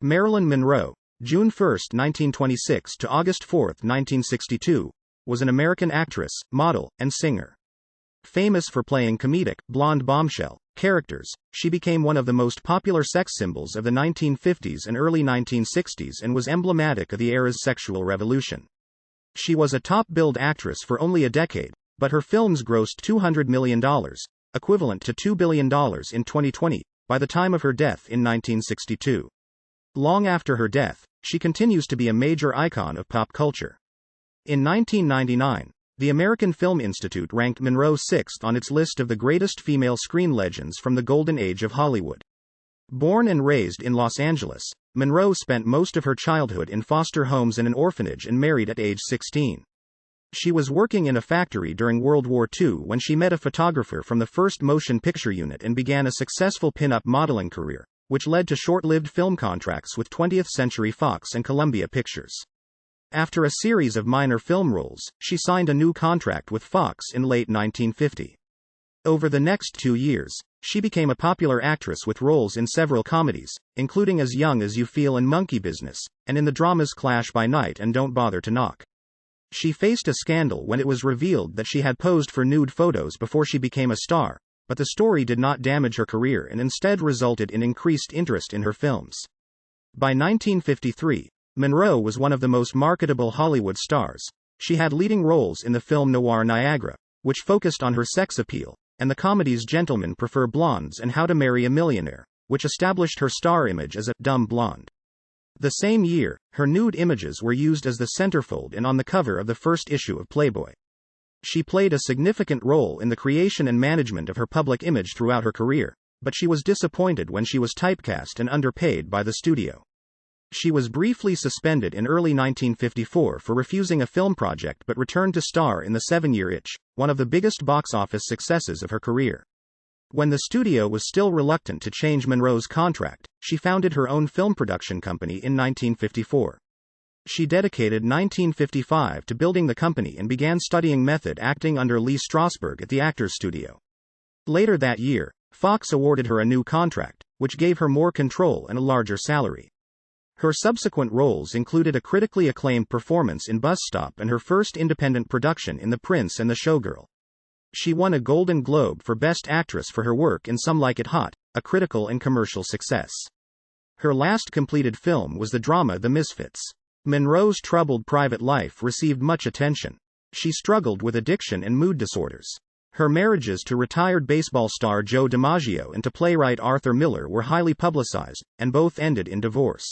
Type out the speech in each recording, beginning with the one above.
Marilyn Monroe, June 1, 1926 to August 4, 1962, was an American actress, model, and singer. Famous for playing comedic, blonde bombshell characters, she became one of the most popular sex symbols of the 1950s and early 1960s and was emblematic of the era's sexual revolution. She was a top-billed actress for only a decade, but her films grossed $200 million, equivalent to $2 billion in 2020, by the time of her death in 1962. Long after her death, she continues to be a major icon of pop culture. In 1999, the American Film Institute ranked Monroe sixth on its list of the greatest female screen legends from the golden age of Hollywood. Born and raised in Los Angeles, Monroe spent most of her childhood in foster homes and an orphanage and married at age 16. She was working in a factory during World War II when she met a photographer from the first motion picture unit and began a successful pin-up modeling career, which led to short-lived film contracts with 20th Century Fox and Columbiia Pictures. After a series of minor film roles, she signed a new contract with Fox in late 1950. Over the next 2 years, she became a popular actress with roles in several comedies, including As Young as You Feel and Monkey Business, and in the dramas Clash by Night and Don't Bother to Knock. She faced a scandal when it was revealed that she had posed for nude photos before she became a star, but the story did not damage her career and instead resulted in increased interest in her films. By 1953, Monroe was one of the most marketable Hollywood stars. She had leading roles in the film noir Niagara, which focused on her sex appeal, and the comedies Gentlemen Prefer Blondes and How to Marry a Millionaire, which established her star image as a dumb blonde. The same year, her nude images were used as the centerfold and on the cover of the first issue of Playboy. She played a significant role in the creation and management of her public image throughout her career, but she was disappointed when she was typecast and underpaid by the studio. She was briefly suspended in early 1954 for refusing a film project but returned to star in The 7-Year Itch, one of the biggest box office successes of her career. When the studio was still reluctant to change Monroe's contract, she founded her own film production company in 1954. She dedicated 1955 to building the company and began studying method acting under Lee Strasberg at the Actors Studio. Later that year, Fox awarded her a new contract, which gave her more control and a larger salary. Her subsequent roles included a critically acclaimed performance in Bus Stop and her first independent production in The Prince and the Showgirl. She won a Golden Globe for Best Actress for her work in Some Like It Hot, a critical and commercial success. Her last completed film was the drama The Misfits. Monroe's troubled private life received much attention. She struggled with addiction and mood disorders. Her marriages to retired baseball star Joe DiMaggio and to playwright Arthur Miller were highly publicized, and both ended in divorce.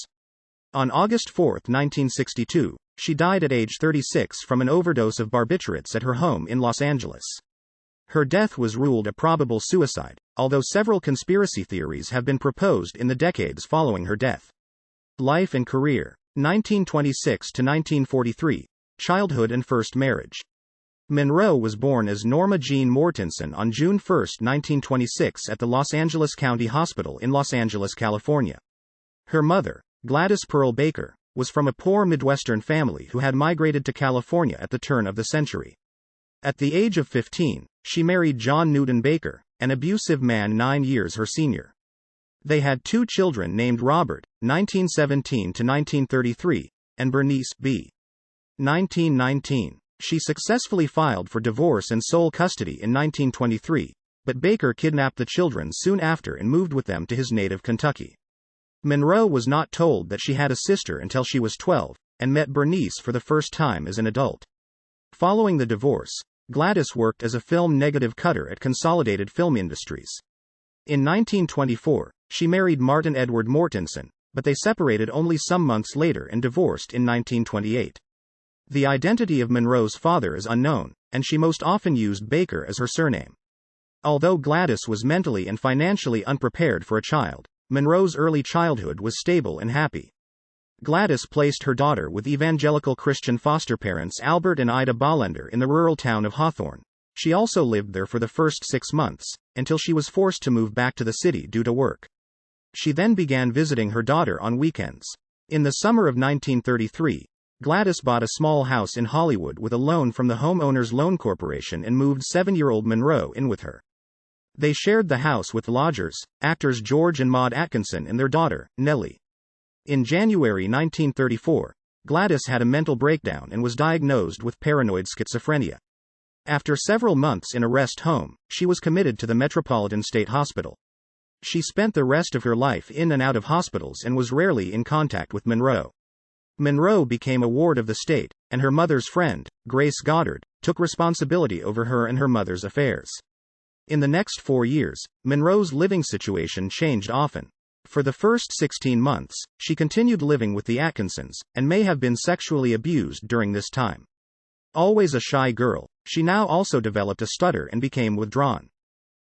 On August 4, 1962, she died at age 36 from an overdose of barbiturates at her home in Los Angeles. Her death was ruled a probable suicide, although several conspiracy theories have been proposed in the decades following her death. Life and career: 1926 to 1943, childhood and first marriage. Monroe was born as Norma Jean Mortensen on June 1, 1926 at the Los Angeles County Hospital in Los Angeles, California. Her mother, Gladys Pearl Baker, was from a poor Midwestern family who had migrated to California at the turn of the century. At the age of 15, she married John Newton Baker, an abusive man 9 years her senior. They had 2 children named Robert, 1917 to 1933, and Bernice, b. 1919. She successfully filed for divorce and sole custody in 1923, but Baker kidnapped the children soon after and moved with them to his native Kentucky. Monroe was not told that she had a sister until she was 12, and met Bernice for the first time as an adult. Following the divorce, Gladys worked as a film negative cutter at Consolidated Film Industries. In 1924, she married Martin Edward Mortensen, but they separated only some months later and divorced in 1928. The identity of Monroe's father is unknown, and she most often used Baker as her surname. Although Gladys was mentally and financially unprepared for a child, Monroe's early childhood was stable and happy. Gladys placed her daughter with evangelical Christian foster parents Albert and Ida Bollender in the rural town of Hawthorne. She also lived there for the first 6 months, until she was forced to move back to the city due to work. She then began visiting her daughter on weekends. In the summer of 1933, Gladys bought a small house in Hollywood with a loan from the Homeowners Loan Corporation and moved 7-year-old Monroe in with her. They shared the house with lodgers, actors George and Maud Atkinson and their daughter, Nellie. In January 1934, Gladys had a mental breakdown and was diagnosed with paranoid schizophrenia. After several months in a rest home, she was committed to the Metropolitan State Hospital. She spent the rest of her life in and out of hospitals and was rarely in contact with Monroe. Monroe became a ward of the state, and her mother's friend, Grace Goddard, took responsibility over her and her mother's affairs. In the next 4 years, Monroe's living situation changed often. For the first 16 months, she continued living with the Atkinsons, and may have been sexually abused during this time. Always a shy girl, she now also developed a stutter and became withdrawn.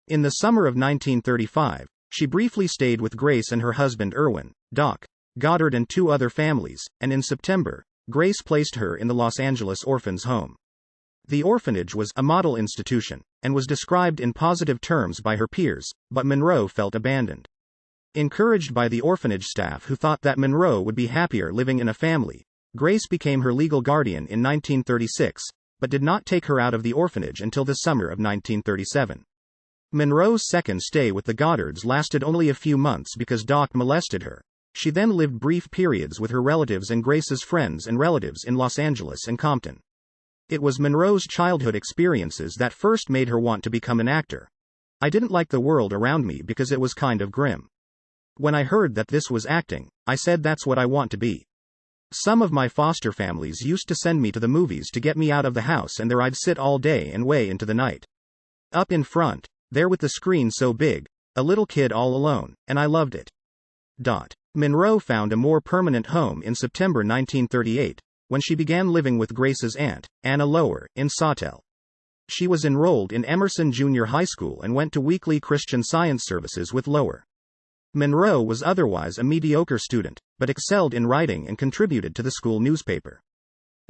In the summer of 1935, she briefly stayed with Grace and her husband Irwin, Doc Goddard, and 2 other families, and in September, Grace placed her in the Los Angeles Orphans' Home. The orphanage was a model institution, and was described in positive terms by her peers, but Monroe felt abandoned. Encouraged by the orphanage staff who thought that Monroe would be happier living in a family, Grace became her legal guardian in 1936, but did not take her out of the orphanage until the summer of 1937. Monroe's second stay with the Goddards lasted only a few months because Doc molested her. She then lived brief periods with her relatives and Grace's friends and relatives in Los Angeles and Compton. It was Monroe's childhood experiences that first made her want to become an actor. I didn't like the world around me because it was kind of grim. When I heard that this was acting, I said that's what I want to be. Some of my foster families used to send me to the movies to get me out of the house, and there I'd sit all day and way into the night. Up in front, there with the screen so big, a little kid all alone, and I loved it. Monroe found a more permanent home in September 1938, when she began living with Grace's aunt, Anna Lower, in Sawtell. She was enrolled in Emerson Junior High School and went to weekly Christian Science services with Lower. Monroe was otherwise a mediocre student, but excelled in writing and contributed to the school newspaper.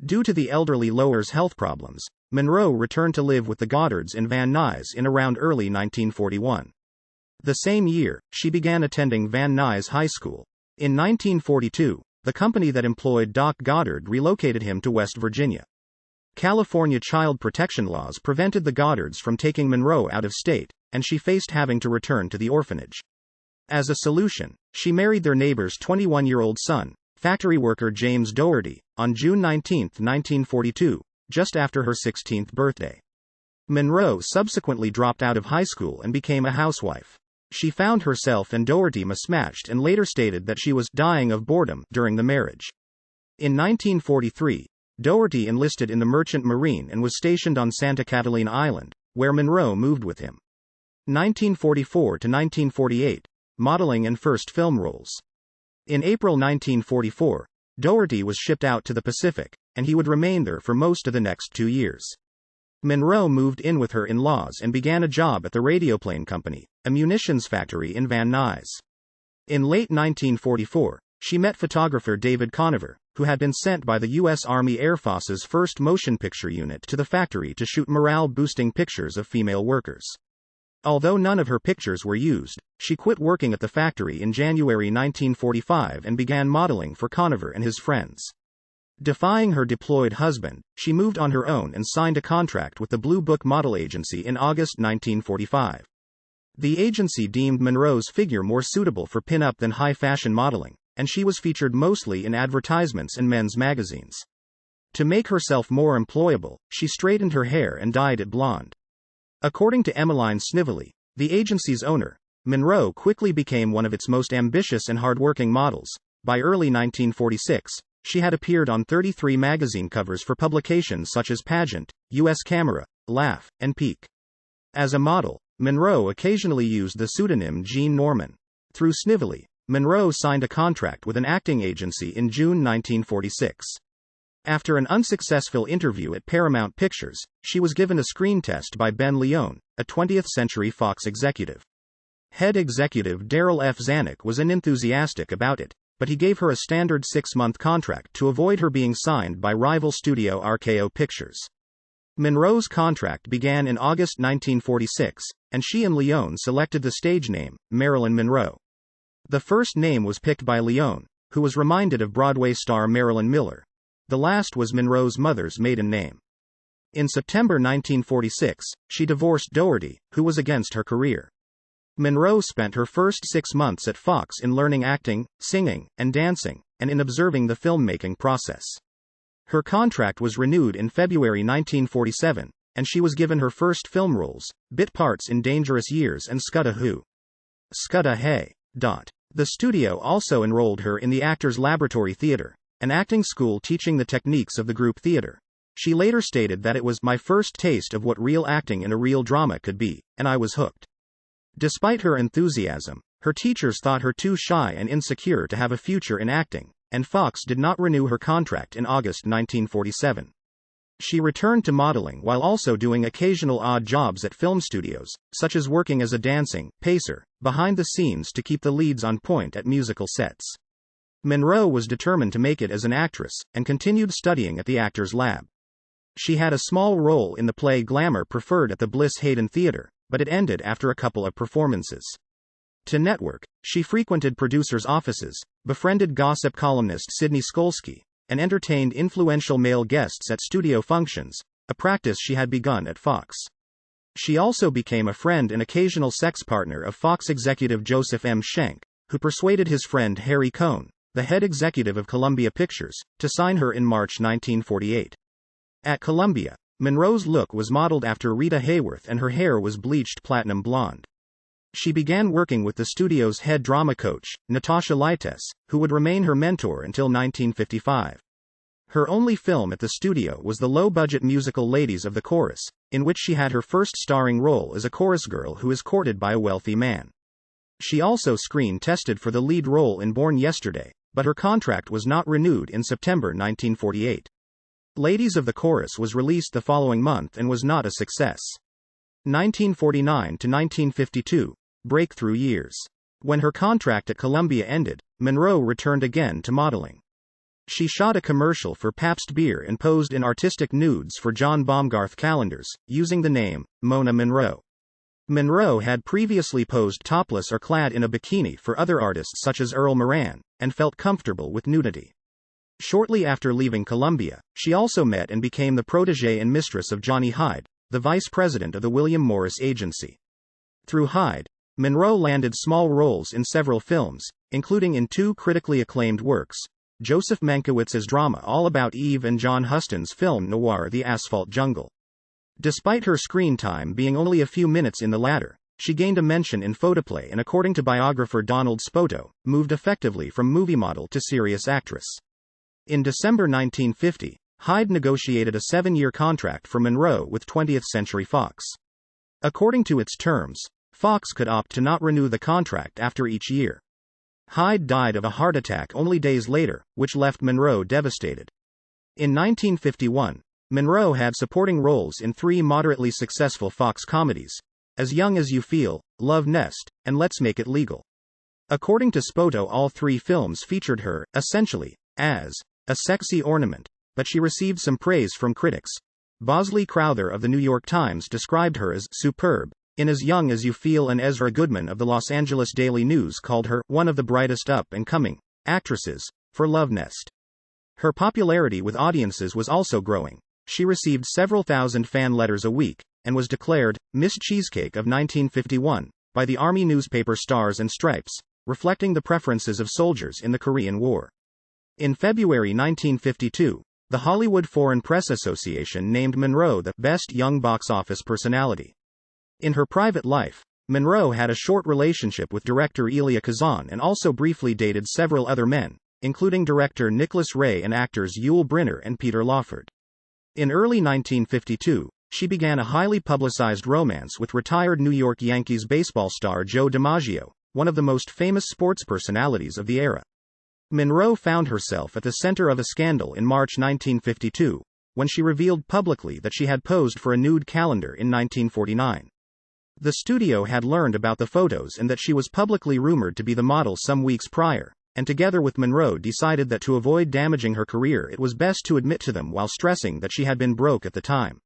Due to the elderly Lower's health problems, Monroe returned to live with the Goddards in Van Nuys in around early 1941. The same year, she began attending Van Nuys High School. In 1942, the company that employed Doc Goddard relocated him to West Virginia. California child protection laws prevented the Goddards from taking Monroe out of state, and she faced having to return to the orphanage. As a solution, she married their neighbor's 21-year-old son, factory worker James Doherty, on June 19, 1942, just after her 16th birthday. Monroe subsequently dropped out of high school and became a housewife. She found herself and Doherty mismatched and later stated that she was dying of boredom during the marriage. In 1943, Doherty enlisted in the Merchant Marine and was stationed on Santa Catalina Island, where Monroe moved with him. 1944 to 1948, modeling and first film roles. In April 1944, Doherty was shipped out to the Pacific, and he would remain there for most of the next 2 years. Monroe moved in with her in-laws and began a job at the Radioplane Company, a munitions factory in Van Nuys. In late 1944, she met photographer David Conover, who had been sent by the U.S. Army Air Force's 1st Motion Picture Unit to the factory to shoot morale-boosting pictures of female workers. Although none of her pictures were used, she quit working at the factory in January 1945 and began modeling for Conover and his friends. Defying her deployed husband, she moved on her own and signed a contract with the Blue Book Model Agency in August 1945. The agency deemed Monroe's figure more suitable for pin-up than high-fashion modeling, and she was featured mostly in advertisements and men's magazines. To make herself more employable, she straightened her hair and dyed it blonde. According to Emmeline Snively, the agency's owner, Monroe quickly became one of its most ambitious and hardworking models. By early 1946, she had appeared on 33 magazine covers for publications such as Pageant, U.S. Camera, Laugh, and Peak. As a model, Monroe occasionally used the pseudonym Jean Norman. Through Snively, Monroe signed a contract with an acting agency in June 1946. After an unsuccessful interview at Paramount Pictures, she was given a screen test by Ben Leone, a 20th Century Fox executive. Head executive Darrell F. Zanuck was unenthusiastic about it, but he gave her a standard 6-month contract to avoid her being signed by rival studio RKO Pictures. Monroe's contract began in August 1946, and she and Leone selected the stage name, Marilyn Monroe. The first name was picked by Leone, who was reminded of Broadway star Marilyn Miller. The last was Monroe's mother's maiden name. In September 1946, she divorced Doherty, who was against her career. Monroe spent her first 6 months at Fox in learning acting, singing, and dancing, and in observing the filmmaking process. Her contract was renewed in February 1947, and she was given her first film roles, bit parts in Dangerous Years and Scudda Who. Scudda Hey. The studio also enrolled her in the Actors Laboratory Theatre, an acting school teaching the techniques of the group theatre. She later stated that it was my first taste of what real acting in a real drama could be, and I was hooked. Despite her enthusiasm, her teachers thought her too shy and insecure to have a future in acting, and Fox did not renew her contract in August 1947. She returned to modeling while also doing occasional odd jobs at film studios, such as working as a dancing pacer behind the scenes to keep the leads on point at musical sets. Monroe was determined to make it as an actress, and continued studying at the Actors Lab. She had a small role in the play Glamour Preferred at the Bliss Hayden Theatre, but it ended after a couple of performances. To network, she frequented producers' offices, befriended gossip columnist Sidney Skolsky, and entertained influential male guests at studio functions, a practice she had begun at Fox. She also became a friend and occasional sex partner of Fox executive Joseph M. Schenck, who persuaded his friend Harry Cohn, the head executive of Columbia Pictures, to sign her in March 1948. At Columbiia, Monroe's look was modeled after Rita Hayworth and her hair was bleached platinum blonde. She began working with the studio's head drama coach, Natasha Lytes, who would remain her mentor until 1955. Her only film at the studio was the low-budget musical Ladies of the Chorus, in which she had her first starring role as a chorus girl who is courted by a wealthy man. She also screen tested for the lead role in Born Yesterday, but her contract was not renewed in September 1948. Ladies of the Chorus was released the following month and was not a success. 1949 to 1952, breakthrough years. When her contract at Columbiia ended, Monroe returned again to modeling. She shot a commercial for Pabst Beer and posed in artistic nudes for John Baumgarth calendars, using the name Mona Monroe. Monroe had previously posed topless or clad in a bikini for other artists such as Earl Moran, and felt comfortable with nudity. Shortly after leaving Columbiia, she also met and became the protégée and mistress of Johnny Hyde, the vice president of the William Morris Agency. Through Hyde, Monroe landed small roles in several films, including in 2 critically acclaimed works, Joseph Mankiewicz's drama All About Eve and John Huston's film noir The Asphalt Jungle. Despite her screen time being only a few minutes in the latter, she gained a mention in photoplay and, according to biographer Donald Spoto, moved effectively from movie model to serious actress. In December 1950, Hyde negotiated a 7-year contract for Monroe with 20th Century Fox. According to its terms, Fox could opt to not renew the contract after each year. Hyde died of a heart attack only days later, which left Monroe devastated. In 1951, Monroe had supporting roles in 3 moderately successful Fox comedies, As Young as You Feel, Love Nest, and Let's Make It Legal. According to Spoto, all 3 films featured her, essentially, as a sexy ornament, but she received some praise from critics. Bosley Crowther of the New York Times described her as superb in As Young as You Feel, and Ezra Goodman of the Los Angeles Daily News called her one of the brightest up-and-coming actresses for Love Nest. Her popularity with audiences was also growing. She received several thousand fan letters a week, and was declared Miss Cheesecake of 1951 by the Army newspaper Stars and Stripes, reflecting the preferences of soldiers in the Korean War. In February 1952, the Hollywood Foreign Press Association named Monroe the best young box office personality. In her private life, Monroe had a short relationship with director Elia Kazan and also briefly dated several other men, including director Nicholas Ray and actors Yul Brynner and Peter Lawford. In early 1952, she began a highly publicized romance with retired New York Yankees baseball star Joe DiMaggio, one of the most famous sports personalities of the era. Monroe found herself at the center of a scandal in March 1952, when she revealed publicly that she had posed for a nude calendar in 1949. The studio had learned about the photos and that she was publicly rumored to be the model some weeks prior, and together with Monroe decided that to avoid damaging her career it was best to admit to them while stressing that she had been broke at the time.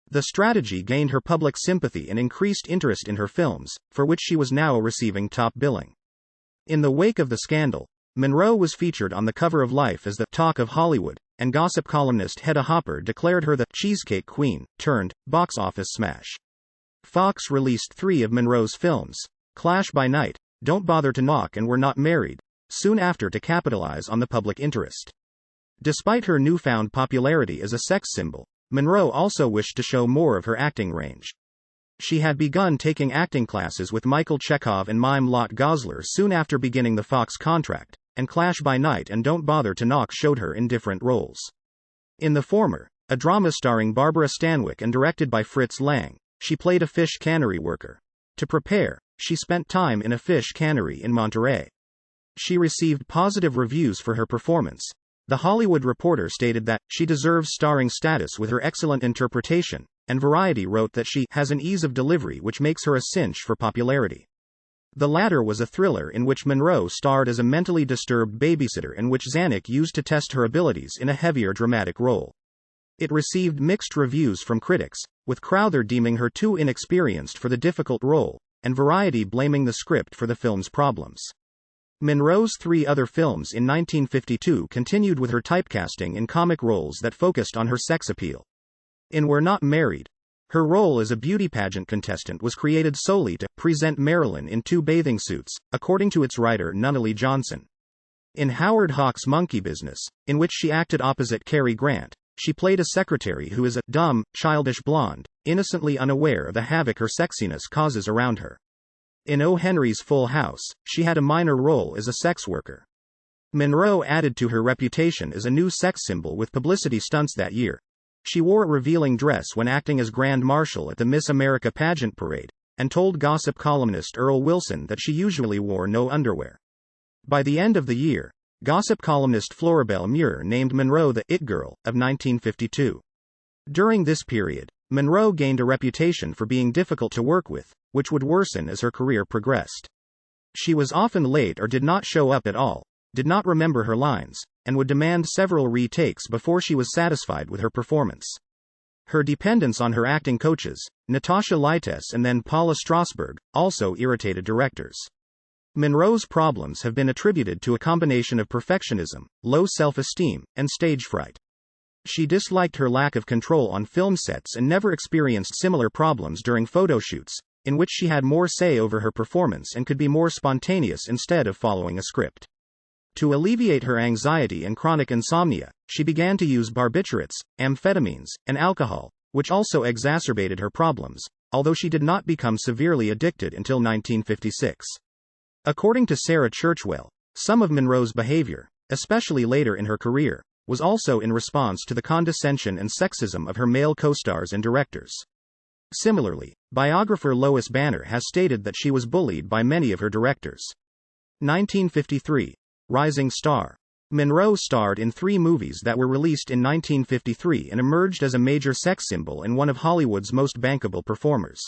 The strategy gained her public sympathy and increased interest in her films, for which she was now receiving top billing. In the wake of the scandal, Monroe was featured on the cover of Life as the talk of Hollywood, and gossip columnist Hedda Hopper declared her the Cheesecake Queen, turned box office smash. Fox released 3 of Monroe's films, Clash by Night, Don't Bother to Knock and We're Not Married, soon after to capitalize on the public interest. Despite her newfound popularity as a sex symbol, Monroe also wished to show more of her acting range. She had begun taking acting classes with Michael Chekhov and mime Lot Gosler soon after beginning the Fox contract, and Clash by Night and Don't Bother to Knock showed her in different roles. In the former, a drama starring Barbara Stanwyck and directed by Fritz Lang, she played a fish cannery worker. To prepare, she spent time in a fish cannery in Monterey. She received positive reviews for her performance. The Hollywood Reporter stated that she deserves starring status with her excellent interpretation, and Variety wrote that she has an ease of delivery which makes her a cinch for popularity. The latter was a thriller in which Monroe starred as a mentally disturbed babysitter and which Zanuck used to test her abilities in a heavier dramatic role. It received mixed reviews from critics, with Crowther deeming her too inexperienced for the difficult role, and Variety blaming the script for the film's problems. Monroe's three other films in 1952 continued with her typecasting in comic roles that focused on her sex appeal. In We're Not Married, her role as a beauty pageant contestant was created solely to present Marilyn in two bathing suits, according to its writer Nunnally Johnson. In Howard Hawks' Monkey Business, in which she acted opposite Cary Grant, she played a secretary who is a dumb, childish blonde, innocently unaware of the havoc her sexiness causes around her. In O. Henry's Full House, she had a minor role as a sex worker. Monroe added to her reputation as a new sex symbol with publicity stunts that year. She wore a revealing dress when acting as Grand Marshal at the Miss America pageant parade, and told gossip columnist Earl Wilson that she usually wore no underwear. By the end of the year, gossip columnist Floribel Muir named Monroe the It Girl of 1952. During this period, Monroe gained a reputation for being difficult to work with, which would worsen as her career progressed. She was often late or did not show up at all, did not remember her lines, and would demand several retakes before she was satisfied with her performance. Her dependence on her acting coaches, Natasha Lytess and then Paula Strasberg, also irritated directors. Monroe's problems have been attributed to a combination of perfectionism, low self-esteem, and stage fright. She disliked her lack of control on film sets and never experienced similar problems during photo shoots, in which she had more say over her performance and could be more spontaneous instead of following a script. To alleviate her anxiety and chronic insomnia, she began to use barbiturates, amphetamines, and alcohol, which also exacerbated her problems, although she did not become severely addicted until 1956. According to Sarah Churchwell, some of Monroe's behavior, especially later in her career, was also in response to the condescension and sexism of her male co-stars and directors. Similarly, biographer Lois Banner has stated that she was bullied by many of her directors. 1953. Rising Star. Monroe starred in 3 movies that were released in 1953 and emerged as a major sex symbol and one of Hollywood's most bankable performers.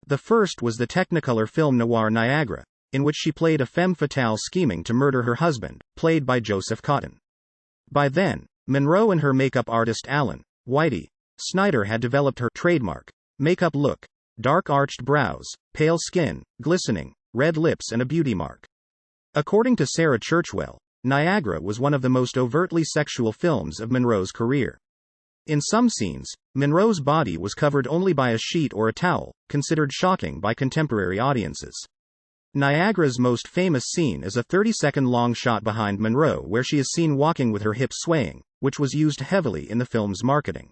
The first was the Technicolor film noir Niagara, in which she played a femme fatale scheming to murder her husband, played by Joseph Cotten. By then, Monroe and her makeup artist Alan Whitey Snyder had developed her trademark makeup look: dark arched brows, pale skin, glistening, red lips and a beauty mark. According to Sarah Churchwell, Niagara was one of the most overtly sexual films of Monroe's career. In some scenes, Monroe's body was covered only by a sheet or a towel, considered shocking by contemporary audiences. Niagara's most famous scene is a 30-second-long shot behind Monroe where she is seen walking with her hips swaying, which was used heavily in the film's marketing.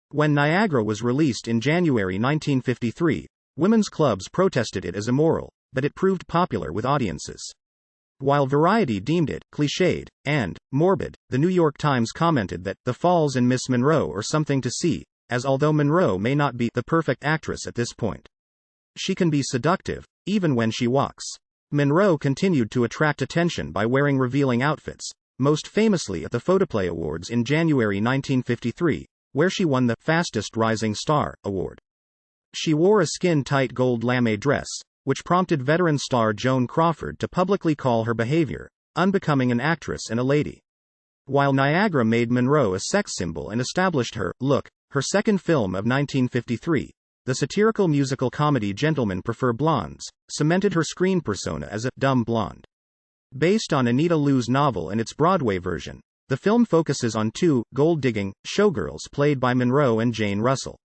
When Niagara was released in January 1953, women's clubs protested it as immoral, but it proved popular with audiences. While Variety deemed it cliched and morbid, the New York Times commented that The Falls and Miss Monroe are something to see, as although Monroe may not be the perfect actress at this point, she can be seductive, even when she walks. Monroe continued to attract attention by wearing revealing outfits, most famously at the Photoplay Awards in January 1953, where she won the Fastest Rising Star award. She wore a skin-tight gold lame dress, which prompted veteran star Joan Crawford to publicly call her behavior unbecoming an actress and a lady. While Niagara made Monroe a sex symbol and established her look, her second film of 1953, the satirical musical comedy Gentlemen Prefer Blondes, cemented her screen persona as a dumb blonde. Based on Anita Lou's novel and its Broadway version, the film focuses on 2 gold-digging showgirls played by Monroe and Jane Russell.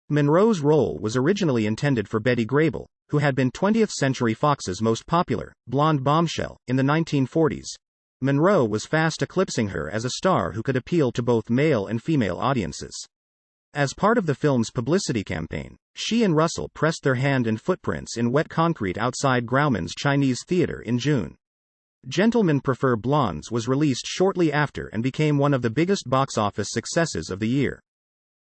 Monroe's role was originally intended for Betty Grable, who had been 20th Century Fox's most popular, blonde bombshell, in the 1940s. Monroe was fast eclipsing her as a star who could appeal to both male and female audiences. As part of the film's publicity campaign, she and Russell pressed their hand and footprints in wet concrete outside Grauman's Chinese Theater in June. Gentlemen Prefer Blondes was released shortly after and became one of the biggest box office successes of the year.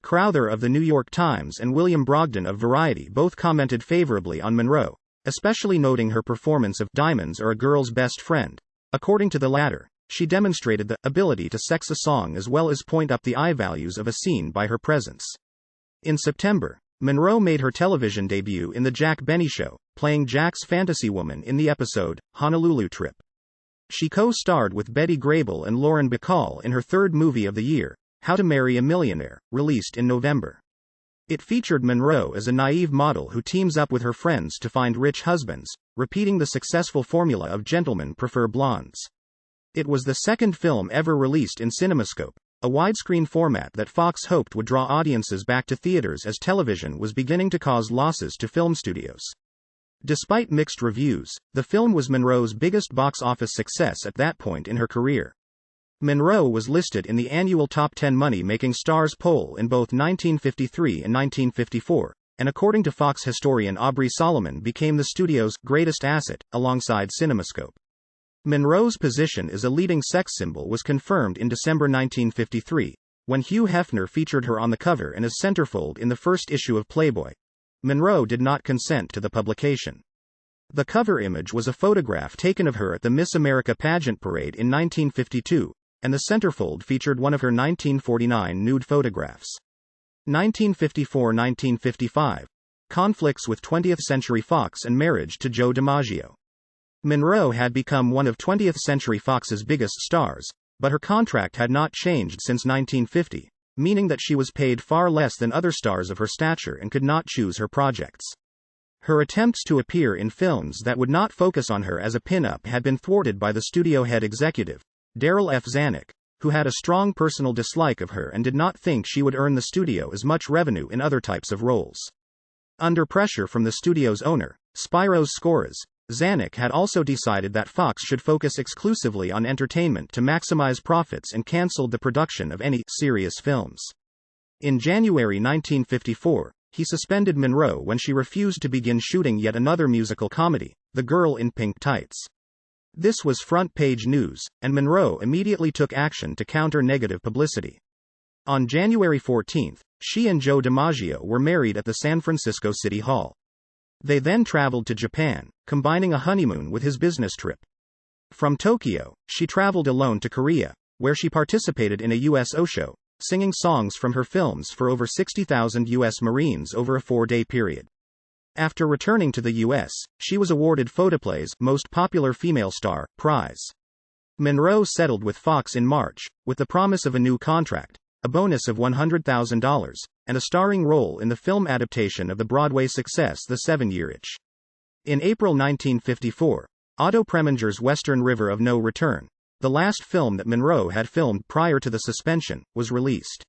Crowther of the New York Times and William Brogdon of Variety both commented favorably on Monroe, especially noting her performance of Diamonds Are a Girl's Best Friend. According to the latter, she demonstrated the ability to sex a song as well as point up the eye values of a scene by her presence. In September, Monroe made her television debut in The Jack Benny Show, playing Jack's fantasy woman in the episode, Honolulu Trip. She co-starred with Betty Grable and Lauren Bacall in her third movie of the year, How to Marry a Millionaire, released in November. It featured Monroe as a naive model who teams up with her friends to find rich husbands, repeating the successful formula of Gentlemen Prefer Blondes. It was the second film ever released in CinemaScope, a widescreen format that Fox hoped would draw audiences back to theaters as television was beginning to cause losses to film studios. Despite mixed reviews, the film was Monroe's biggest box office success at that point in her career. Monroe was listed in the annual Top 10 Money-Making Stars poll in both 1953 and 1954, and according to Fox historian Aubrey Solomon became the studio's greatest asset, alongside CinemaScope. Monroe's position as a leading sex symbol was confirmed in December 1953, when Hugh Hefner featured her on the cover and as centerfold in the first issue of Playboy. Monroe did not consent to the publication. The cover image was a photograph taken of her at the Miss America pageant parade in 1952, and the centerfold featured one of her 1949 nude photographs. 1954–1955. Conflicts with 20th Century Fox and marriage to Joe DiMaggio. Monroe had become one of 20th Century Fox's biggest stars, but her contract had not changed since 1950, meaning that she was paid far less than other stars of her stature and could not choose her projects. Her attempts to appear in films that would not focus on her as a pin-up had been thwarted by the studio head executive, Darryl F. Zanuck, who had a strong personal dislike of her and did not think she would earn the studio as much revenue in other types of roles. Under pressure from the studio's owner, Spiros Skouras, Zanuck had also decided that Fox should focus exclusively on entertainment to maximize profits and canceled the production of any serious films. In January 1954, he suspended Monroe when she refused to begin shooting yet another musical comedy, The Girl in Pink Tights. This was front-page news, and Monroe immediately took action to counter negative publicity. On January 14, she and Joe DiMaggio were married at the San Francisco City Hall. They then traveled to Japan, combining a honeymoon with his business trip. From Tokyo, she traveled alone to Korea, where she participated in a USO show, singing songs from her films for over 60,000 U.S. Marines over a 4-day period. After returning to the U.S., she was awarded Photoplay's Most Popular Female Star prize. Monroe settled with Fox in March, with the promise of a new contract, a bonus of $100,000, and a starring role in the film adaptation of the Broadway success The 7-Year Itch. In April 1954, Otto Preminger's Western River of No Return, the last film that Monroe had filmed prior to the suspension, was released.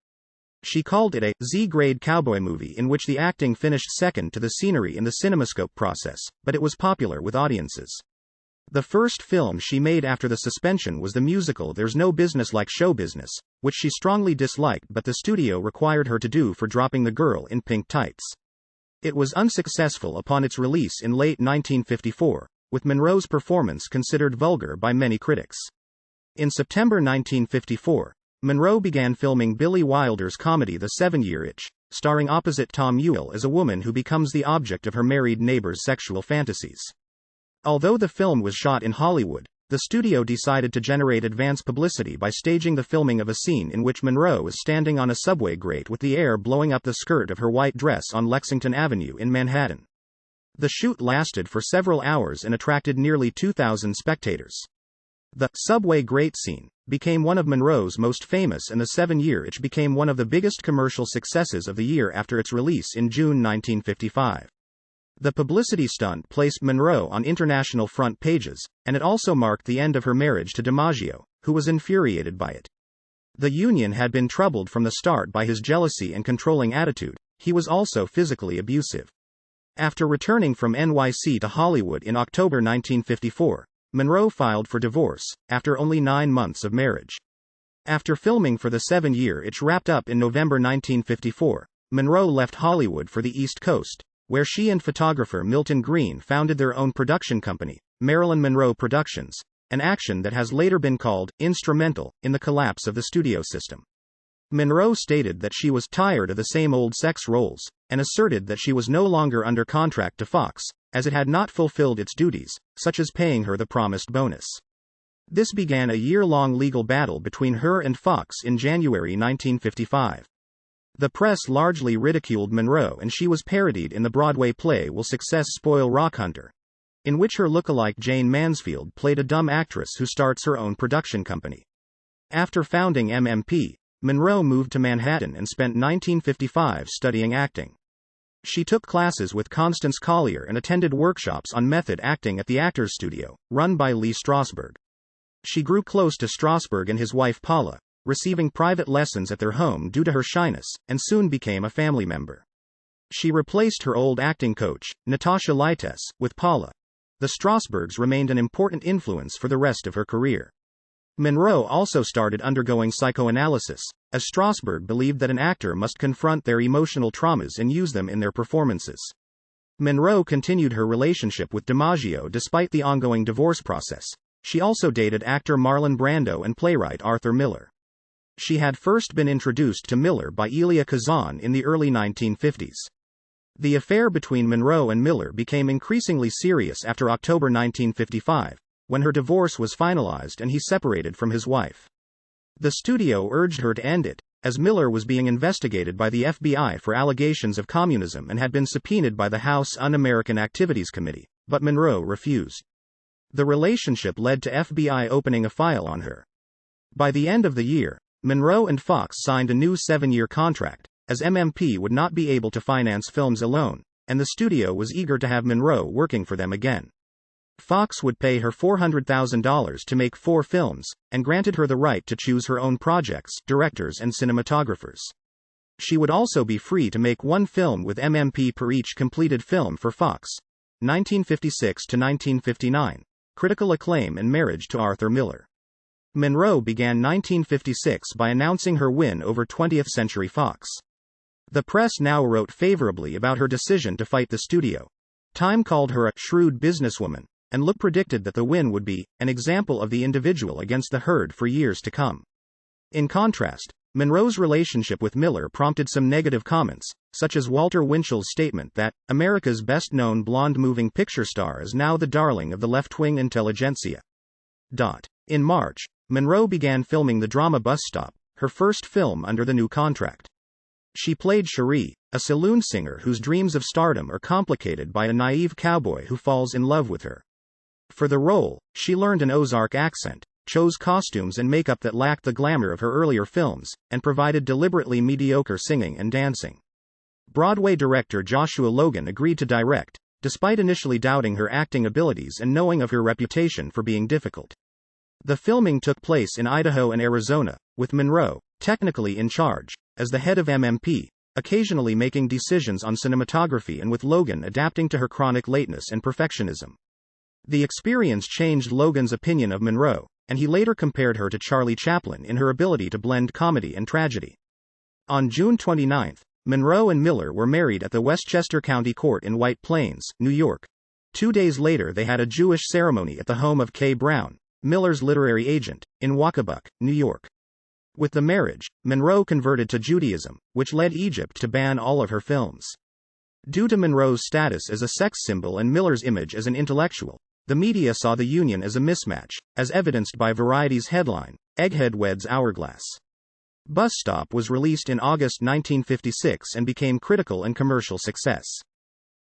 She called it a Z-grade cowboy movie in which the acting finished second to the scenery in the CinemaScope process, but it was popular with audiences. The first film she made after the suspension was the musical There's No Business Like Show Business, which she strongly disliked but the studio required her to do for dropping The Girl in Pink Tights. It was unsuccessful upon its release in late 1954, with Monroe's performance considered vulgar by many critics. In September 1954, Monroe began filming Billy Wilder's comedy The 7-Year Itch, starring opposite Tom Ewell as a woman who becomes the object of her married neighbor's sexual fantasies. Although the film was shot in Hollywood, the studio decided to generate advance publicity by staging the filming of a scene in which Monroe is standing on a subway grate with the air blowing up the skirt of her white dress on Lexington Avenue in Manhattan. The shoot lasted for several hours and attracted nearly 2,000 spectators. The subway grate scene became one of Monroe's most famous, and The 7-Year Itch became one of the biggest commercial successes of the year after its release in June 1955. The publicity stunt placed Monroe on international front pages, and it also marked the end of her marriage to DiMaggio, who was infuriated by it. The union had been troubled from the start by his jealousy and controlling attitude. He was also physically abusive. After returning from NYC to Hollywood in October 1954, Monroe filed for divorce, after only 9 months of marriage. After filming for the 7-year it wrapped up in November 1954, Monroe left Hollywood for the East Coast, where she and photographer Milton Green founded their own production company, Marilyn Monroe Productions, an action that has later been called instrumental in the collapse of the studio system. Monroe stated that she was tired of the same old sex roles, and asserted that she was no longer under contract to Fox, as it had not fulfilled its duties, such as paying her the promised bonus. This began a year-long legal battle between her and Fox in January 1955. The press largely ridiculed Monroe, and she was parodied in the Broadway play Will Success Spoil Rock Hunter, in which her lookalike Jane Mansfield played a dumb actress who starts her own production company. After founding MMP, Monroe moved to Manhattan and spent 1955 studying acting. She took classes with Constance Collier and attended workshops on method acting at the Actors Studio, run by Lee Strasberg. She grew close to Strasberg and his wife Paula, receiving private lessons at their home due to her shyness, and soon became a family member. She replaced her old acting coach, Natasha Lytess, with Paula. The Strasbergs remained an important influence for the rest of her career. Monroe also started undergoing psychoanalysis, as Strasberg believed that an actor must confront their emotional traumas and use them in their performances. Monroe continued her relationship with DiMaggio despite the ongoing divorce process. She also dated actor Marlon Brando and playwright Arthur Miller. She had first been introduced to Miller by Elia Kazan in the early 1950s. The affair between Monroe and Miller became increasingly serious after October 1955, when her divorce was finalized and he separated from his wife. The studio urged her to end it, as Miller was being investigated by the FBI for allegations of communism and had been subpoenaed by the House Un-American Activities Committee, but Monroe refused. The relationship led to FBI opening a file on her. By the end of the year, Monroe and Fox signed a new 7-year contract, as MMP would not be able to finance films alone, and the studio was eager to have Monroe working for them again. Fox would pay her $400,000 to make 4 films, and granted her the right to choose her own projects, directors and cinematographers. She would also be free to make 1 film with MMP per each completed film for Fox. 1956 to 1959. Critical acclaim and marriage to Arthur Miller. Monroe began 1956 by announcing her win over 20th Century Fox. The press now wrote favorably about her decision to fight the studio. Time called her a shrewd businesswoman, and Look predicted that the win would be an example of the individual against the herd for years to come. In contrast, Monroe's relationship with Miller prompted some negative comments, such as Walter Winchell's statement that America's best-known blonde moving picture star is now the darling of the left-wing intelligentsia. In March, Monroe began filming the drama Bus Stop, her first film under the new contract. She played Cherie, a saloon singer whose dreams of stardom are complicated by a naive cowboy who falls in love with her. For the role, she learned an Ozark accent, chose costumes and makeup that lacked the glamour of her earlier films, and provided deliberately mediocre singing and dancing. Broadway director Joshua Logan agreed to direct, despite initially doubting her acting abilities and knowing of her reputation for being difficult. The filming took place in Idaho and Arizona, with Monroe, technically in charge, as the head of MMP, occasionally making decisions on cinematography and with Logan adapting to her chronic lateness and perfectionism. The experience changed Logan's opinion of Monroe, and he later compared her to Charlie Chaplin in her ability to blend comedy and tragedy. On June 29, Monroe and Miller were married at the Westchester County Court in White Plains, New York. 2 days later they had a Jewish ceremony at the home of Kay Brown, Miller's literary agent, in Wacabuck, New York. With the marriage, Monroe converted to Judaism, which led Egypt to ban all of her films. Due to Monroe's status as a sex symbol and Miller's image as an intellectual, the media saw the union as a mismatch, as evidenced by Variety's headline, "Egghead Weds Hourglass." Bus Stop was released in August 1956 and became critical and commercial success.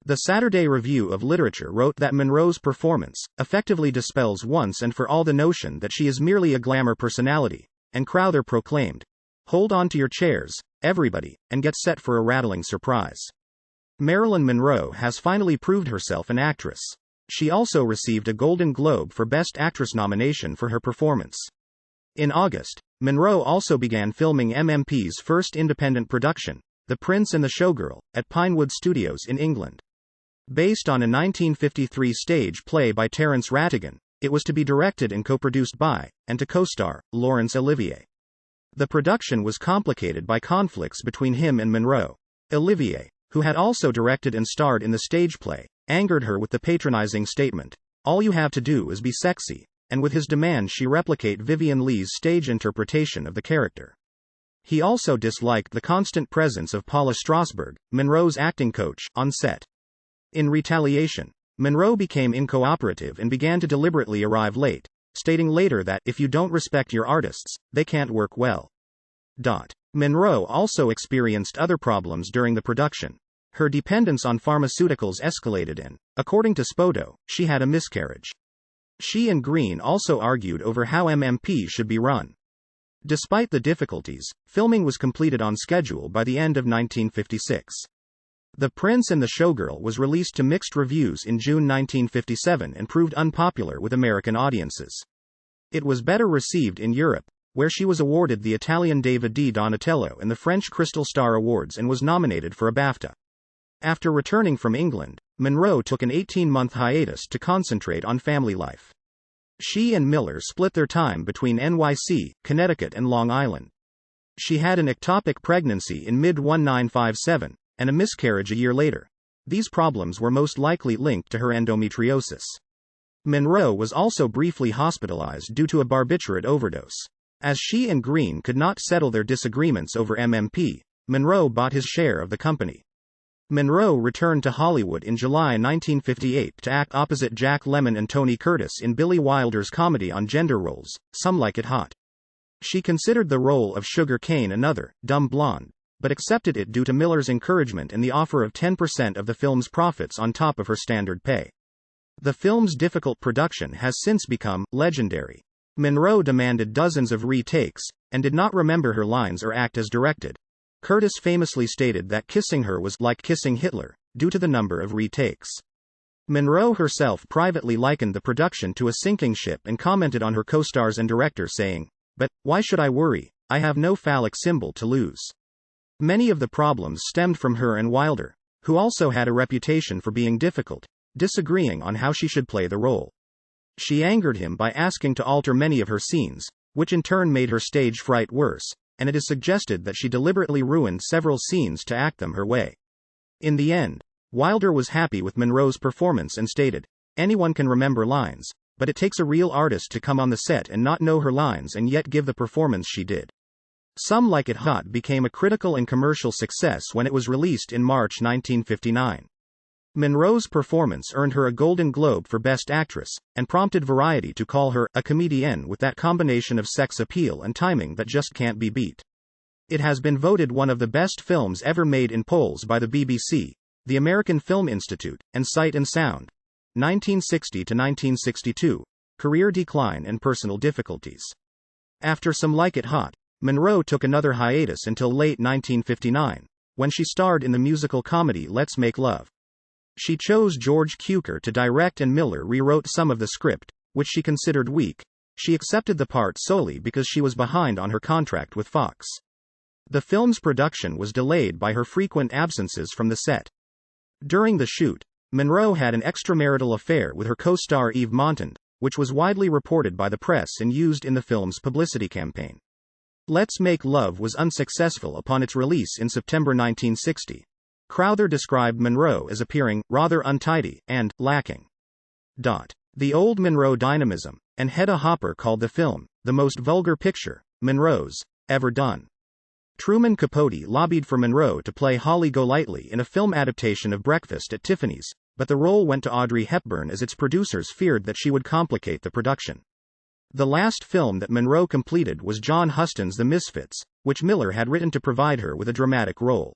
The Saturday Review of Literature wrote that Monroe's performance effectively dispels once and for all the notion that she is merely a glamour personality, and Crowther proclaimed, "Hold on to your chairs, everybody, and get set for a rattling surprise." Marilyn Monroe has finally proved herself an actress. She also received a Golden Globe for Best Actress nomination for her performance. In August, Monroe also began filming MMP's first independent production, The Prince and the Showgirl, at Pinewood Studios in England. Based on a 1953 stage play by Terence Rattigan, it was to be directed and co-produced by, and to co-star, Laurence Olivier. The production was complicated by conflicts between him and Monroe. Olivier, who had also directed and starred in the stage play, angered her with the patronizing statement, "All you have to do is be sexy," and with his demand she replicate Vivien Leigh's stage interpretation of the character. He also disliked the constant presence of Paula Strasberg, Monroe's acting coach, on set. In retaliation, Monroe became incooperative and began to deliberately arrive late, stating later that, "If you don't respect your artists, they can't work well." Monroe also experienced other problems during the production. Her dependence on pharmaceuticals escalated and, according to Spoto, she had a miscarriage. She and Green also argued over how MMP should be run. Despite the difficulties, filming was completed on schedule by the end of 1956. The Prince and the Showgirl was released to mixed reviews in June 1957 and proved unpopular with American audiences. It was better received in Europe, where she was awarded the Italian David di Donatello and the French Crystal Star Awards and was nominated for a BAFTA. After returning from England, Monroe took an 18-month hiatus to concentrate on family life. She and Miller split their time between NYC, Connecticut and Long Island. She had an ectopic pregnancy in mid-1957, and a miscarriage a year later. These problems were most likely linked to her endometriosis. Monroe was also briefly hospitalized due to a barbiturate overdose. As she and Green could not settle their disagreements over MMP, Monroe bought his share of the company. Monroe returned to Hollywood in July 1958 to act opposite Jack Lemmon and Tony Curtis in Billy Wilder's comedy on gender roles, Some Like It Hot. She considered the role of Sugar Cane another, dumb blonde, but accepted it due to Miller's encouragement and the offer of 10% of the film's profits on top of her standard pay. The film's difficult production has since become legendary. Monroe demanded dozens of retakes, and did not remember her lines or act as directed. Curtis famously stated that kissing her was like kissing Hitler, due to the number of retakes. Monroe herself privately likened the production to a sinking ship and commented on her co-stars and director saying, "But, why should I worry? I have no phallic symbol to lose." Many of the problems stemmed from her and Wilder, who also had a reputation for being difficult, disagreeing on how she should play the role. She angered him by asking to alter many of her scenes, which in turn made her stage fright worse, and it is suggested that she deliberately ruined several scenes to act them her way. In the end, Wilder was happy with Monroe's performance and stated, "Anyone can remember lines, but it takes a real artist to come on the set and not know her lines and yet give the performance she did." Some Like It Hot became a critical and commercial success when it was released in March 1959. Monroe's performance earned her a Golden Globe for Best Actress, and prompted Variety to call her a comedienne with that combination of sex appeal and timing that just can't be beat. It has been voted one of the best films ever made in polls by the BBC, the American Film Institute, and Sight and Sound. 1960 to 1962, career decline and personal difficulties. After Some Like It Hot, Monroe took another hiatus until late 1959, when she starred in the musical comedy Let's Make Love. She chose George Cukor to direct and Miller rewrote some of the script, which she considered weak. She accepted the part solely because she was behind on her contract with Fox. The film's production was delayed by her frequent absences from the set. During the shoot, Monroe had an extramarital affair with her co-star Eve Montand, which was widely reported by the press and used in the film's publicity campaign. Let's Make Love was unsuccessful upon its release in September 1960. Crowther described Monroe as appearing rather untidy and lacking. The Old Monroe dynamism, and Hedda Hopper called the film the most vulgar picture Monroe's ever done. Truman Capote lobbied for Monroe to play Holly Golightly in a film adaptation of Breakfast at Tiffany's, but the role went to Audrey Hepburn as its producers feared that she would complicate the production. The last film that Monroe completed was John Huston's The Misfits, which Miller had written to provide her with a dramatic role.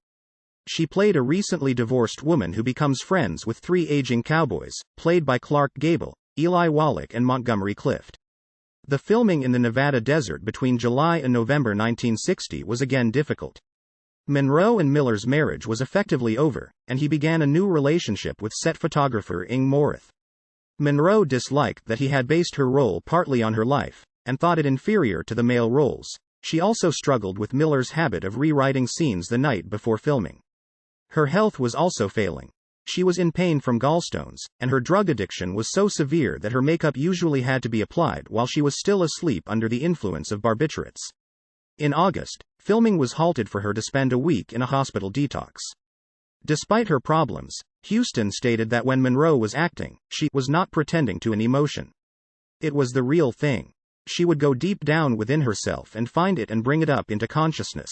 She played a recently divorced woman who becomes friends with three aging cowboys, played by Clark Gable, Eli Wallach and Montgomery Clift. The filming in the Nevada desert between July and November 1960 was again difficult. Monroe and Miller's marriage was effectively over, and he began a new relationship with set photographer Ing Morath. Monroe disliked that he had based her role partly on her life, and thought it inferior to the male roles. She also struggled with Miller's habit of rewriting scenes the night before filming. Her health was also failing. She was in pain from gallstones, and her drug addiction was so severe that her makeup usually had to be applied while she was still asleep under the influence of barbiturates. In August, filming was halted for her to spend a week in a hospital detox. Despite her problems, Huston stated that when Monroe was acting, she was not pretending to an emotion. It was the real thing. She would go deep down within herself and find it and bring it up into consciousness.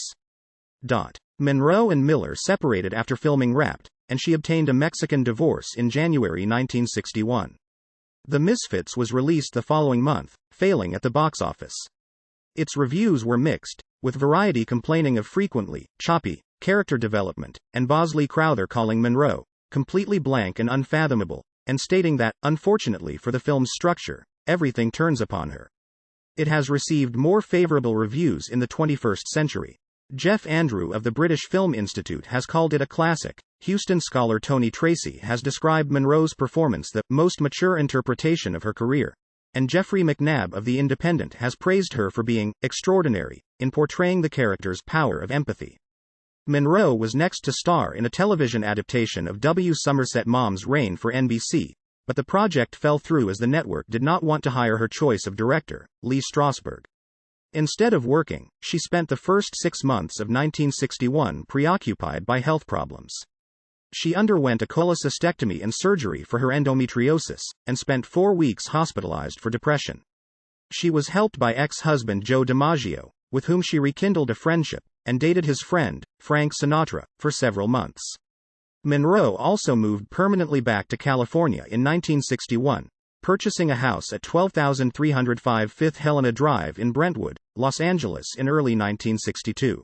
Monroe and Miller separated after filming Wrapped, and she obtained a Mexican divorce in January 1961. The Misfits was released the following month, failing at the box office. Its reviews were mixed, with Variety complaining of frequently choppy character development, and Bosley Crowther calling Monroe completely blank and unfathomable, and stating that, unfortunately for the film's structure, everything turns upon her. It has received more favorable reviews in the 21st century. Jeff Andrew of the British Film Institute has called it a classic. Houston scholar Tony Tracy has described Monroe's performance the most mature interpretation of her career, and Jeffrey McNabb of The Independent has praised her for being extraordinary in portraying the character's power of empathy. Monroe was next to star in a television adaptation of W. Somerset Maugham's Reign for NBC, but the project fell through as the network did not want to hire her choice of director, Lee Strasberg. Instead of working, she spent the first 6 months of 1961 preoccupied by health problems. She underwent a cholecystectomy and surgery for her endometriosis, and spent 4 weeks hospitalized for depression. She was helped by ex-husband Joe DiMaggio, with whom she rekindled a friendship, and dated his friend, Frank Sinatra, for several months. Monroe also moved permanently back to California in 1961, purchasing a house at 12,305 Fifth Helena Drive in Brentwood, Los Angeles in early 1962.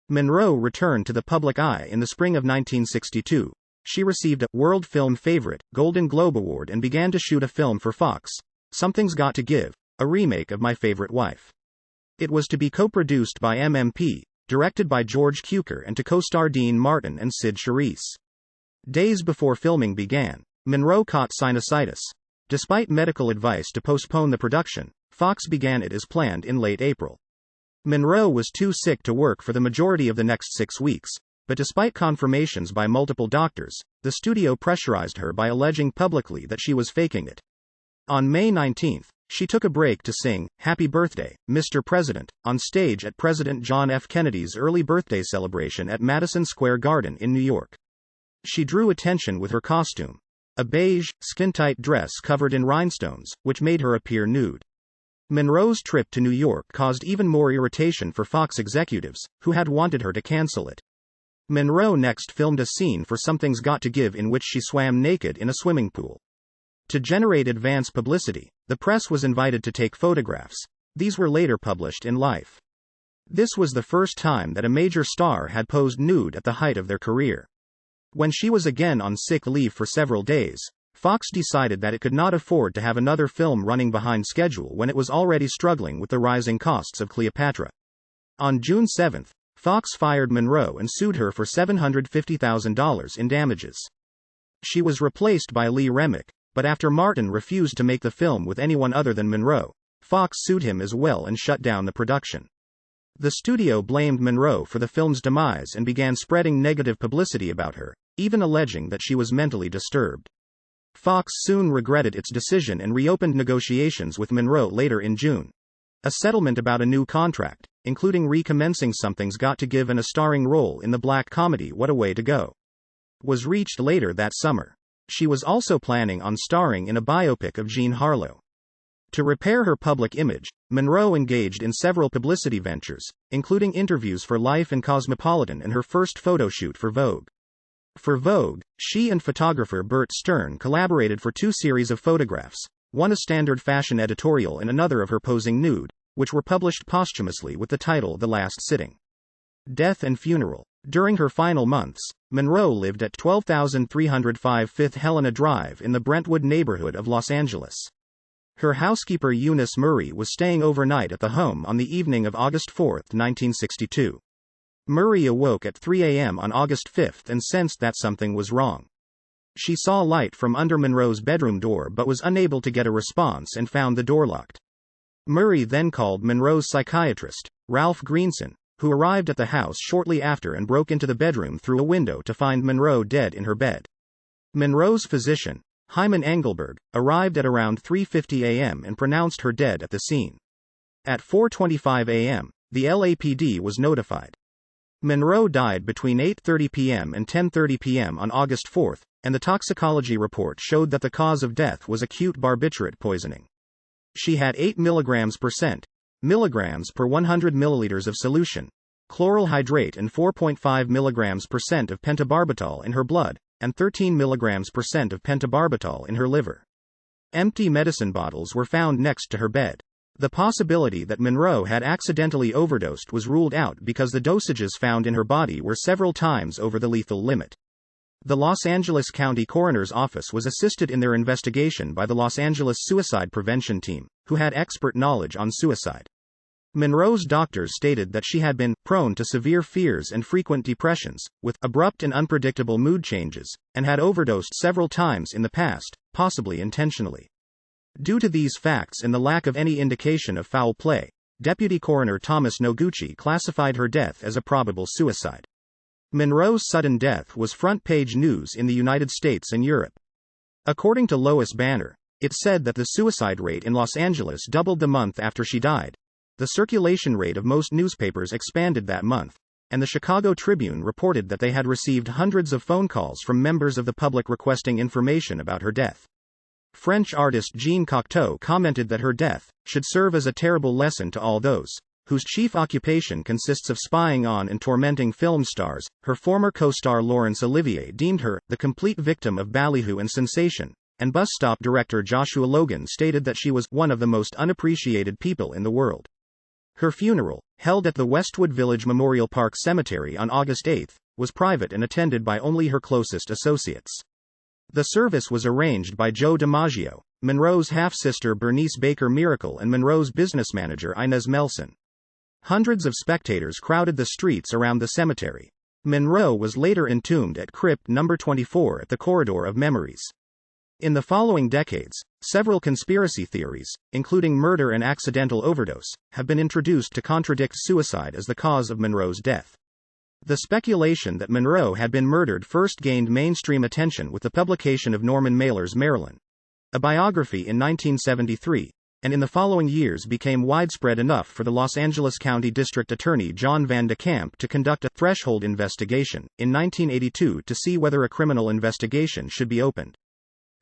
Monroe returned to the public eye in the spring of 1962. She received a World Film Favorite Golden Globe Award and began to shoot a film for Fox, Something's Got to Give, a remake of My Favorite Wife. It was to be co-produced by MMP, directed by George Cukor, and to co-star Dean Martin and Sid Charisse. Days before filming began, Monroe caught sinusitis. Despite medical advice to postpone the production, Fox began it as planned in late April. Monroe was too sick to work for the majority of the next 6 weeks, but despite confirmations by multiple doctors, the studio pressurized her by alleging publicly that she was faking it. On May 19, she took a break to sing "Happy Birthday, Mr. President" on stage at President John F. Kennedy's early birthday celebration at Madison Square Garden in New York. She drew attention with her costume, a beige, skin-tight dress covered in rhinestones, which made her appear nude. Monroe's trip to New York caused even more irritation for Fox executives, who had wanted her to cancel it. Monroe next filmed a scene for Something's Got to Give in which she swam naked in a swimming pool. To generate advance publicity, the press was invited to take photographs. These were later published in Life. This was the first time that a major star had posed nude at the height of their career. When she was again on sick leave for several days, Fox decided that it could not afford to have another film running behind schedule when it was already struggling with the rising costs of Cleopatra. On June 7, Fox fired Monroe and sued her for $750,000 in damages. She was replaced by Lee Remick, but after Martin refused to make the film with anyone other than Monroe, Fox sued him as well and shut down the production. The studio blamed Monroe for the film's demise and began spreading negative publicity about her, even alleging that she was mentally disturbed. Fox soon regretted its decision and reopened negotiations with Monroe later in June. A settlement about a new contract, including recommencing Something's Got to Give and a starring role in the black comedy What a Way to Go, was reached later that summer. She was also planning on starring in a biopic of Jean Harlow. To repair her public image, Monroe engaged in several publicity ventures, including interviews for Life and Cosmopolitan and her first photo shoot for Vogue. For Vogue, she and photographer Bert Stern collaborated for 2 series of photographs, one a standard fashion editorial and another of her posing nude, which were published posthumously with the title The Last Sitting. Death and Funeral. During her final months, Monroe lived at 12,305 Fifth Helena Drive in the Brentwood neighborhood of Los Angeles. Her housekeeper Eunice Murray was staying overnight at the home on the evening of August 4, 1962. Murray awoke at 3 a.m. on August 5 and sensed that something was wrong. She saw light from under Monroe's bedroom door but was unable to get a response and found the door locked. Murray then called Monroe's psychiatrist, Ralph Greenson, who arrived at the house shortly after and broke into the bedroom through a window to find Monroe dead in her bed. Monroe's physician, Hyman Engelberg, arrived at around 3:50 a.m. and pronounced her dead at the scene. At 4:25 a.m., the LAPD was notified. Monroe died between 8:30 p.m. and 10:30 p.m. on August 4, and the toxicology report showed that the cause of death was acute barbiturate poisoning. She had 8 milligrams per 100 milliliters of solution, chloral hydrate, and 4.5 milligrams percent of pentobarbital in her blood, and 13 milligrams percent of pentobarbital in her liver. Empty medicine bottles were found next to her bed. The possibility that Monroe had accidentally overdosed was ruled out because the dosages found in her body were several times over the lethal limit. The Los Angeles County Coroner's Office was assisted in their investigation by the Los Angeles Suicide Prevention Team, who had expert knowledge on suicide. Monroe's doctors stated that she had been prone to severe fears and frequent depressions, with abrupt and unpredictable mood changes, and had overdosed several times in the past, possibly intentionally. Due to these facts and the lack of any indication of foul play, Deputy Coroner Thomas Noguchi classified her death as a probable suicide. Monroe's sudden death was front-page news in the United States and Europe. According to Lois Banner, it said that the suicide rate in Los Angeles doubled the month after she died. The circulation rate of most newspapers expanded that month, and the Chicago Tribune reported that they had received hundreds of phone calls from members of the public requesting information about her death. French artist Jean Cocteau commented that her death should serve as a terrible lesson to all those whose chief occupation consists of spying on and tormenting film stars. Her former co-star Laurence Olivier deemed her the complete victim of ballyhoo and sensation, and bus stop director Joshua Logan stated that she was one of the most unappreciated people in the world. Her funeral, held at the Westwood Village Memorial Park Cemetery on August 8, was private and attended by only her closest associates. The service was arranged by Joe DiMaggio, Monroe's half-sister Bernice Baker Miracle, and Monroe's business manager Inez Melson. Hundreds of spectators crowded the streets around the cemetery. Monroe was later entombed at Crypt No. 24 at the Corridor of Memories. In the following decades, several conspiracy theories, including murder and accidental overdose, have been introduced to contradict suicide as the cause of Monroe's death. The speculation that Monroe had been murdered first gained mainstream attention with the publication of Norman Mailer's Marilyn, a biography in 1973, and in the following years became widespread enough for the Los Angeles County District Attorney John Van de Kamp to conduct a threshold investigation in 1982 to see whether a criminal investigation should be opened.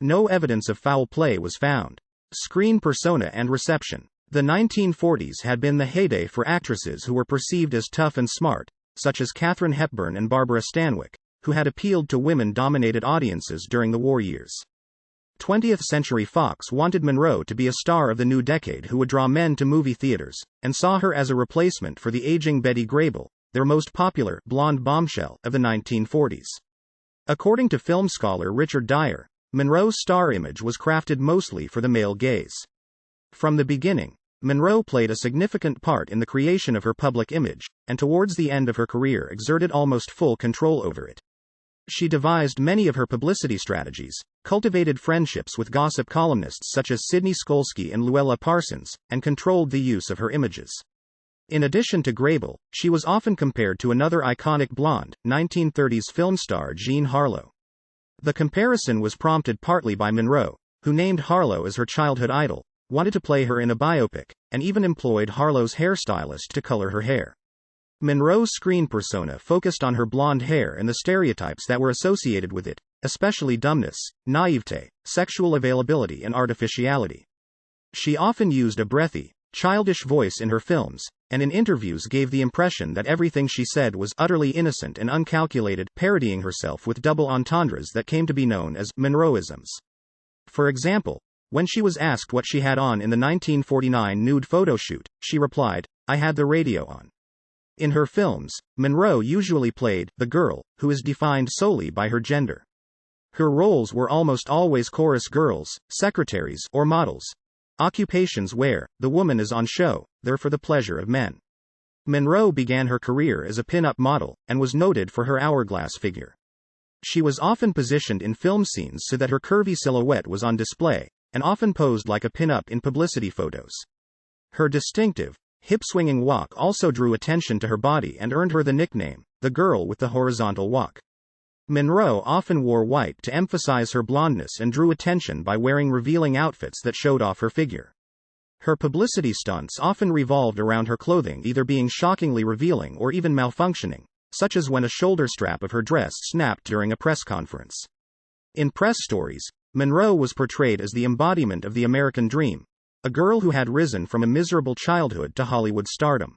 No evidence of foul play was found. Screen persona and reception. The 1940s had been the heyday for actresses who were perceived as tough and smart, such as Katharine Hepburn and Barbara Stanwyck, who had appealed to women-dominated audiences during the war years. 20th Century Fox wanted Monroe to be a star of the new decade who would draw men to movie theaters, and saw her as a replacement for the aging Betty Grable, their most popular blonde bombshell of the 1940s. According to film scholar Richard Dyer, Monroe's star image was crafted mostly for the male gaze. From the beginning, Monroe played a significant part in the creation of her public image, and towards the end of her career exerted almost full control over it. She devised many of her publicity strategies, cultivated friendships with gossip columnists such as Sidney Skolsky and Luella Parsons, and controlled the use of her images. In addition to Grable, she was often compared to another iconic blonde, 1930s film star Jean Harlow. The comparison was prompted partly by Monroe, who named Harlow as her childhood idol, wanted to play her in a biopic, and even employed Harlow's hairstylist to color her hair. Monroe's screen persona focused on her blonde hair and the stereotypes that were associated with it, especially dumbness, naivete, sexual availability, and artificiality. She often used a breathy, childish voice in her films, and in interviews gave the impression that everything she said was utterly innocent and uncalculated, parodying herself with double entendres that came to be known as Monroeisms. For example, when she was asked what she had on in the 1949 nude photo shoot, she replied, "I had the radio on." In her films, Monroe usually played the girl, who is defined solely by her gender. Her roles were almost always chorus girls, secretaries, or models. Occupations where the woman is on show, there for the pleasure of men. Monroe began her career as a pin-up model, and was noted for her hourglass figure. She was often positioned in film scenes so that her curvy silhouette was on display, and often posed like a pin-up in publicity photos. Her distinctive, hip-swinging walk also drew attention to her body and earned her the nickname, the girl with the horizontal walk. Monroe often wore white to emphasize her blondness and drew attention by wearing revealing outfits that showed off her figure. Her publicity stunts often revolved around her clothing either being shockingly revealing or even malfunctioning, such as when a shoulder strap of her dress snapped during a press conference. In press stories, Monroe was portrayed as the embodiment of the American dream, a girl who had risen from a miserable childhood to Hollywood stardom.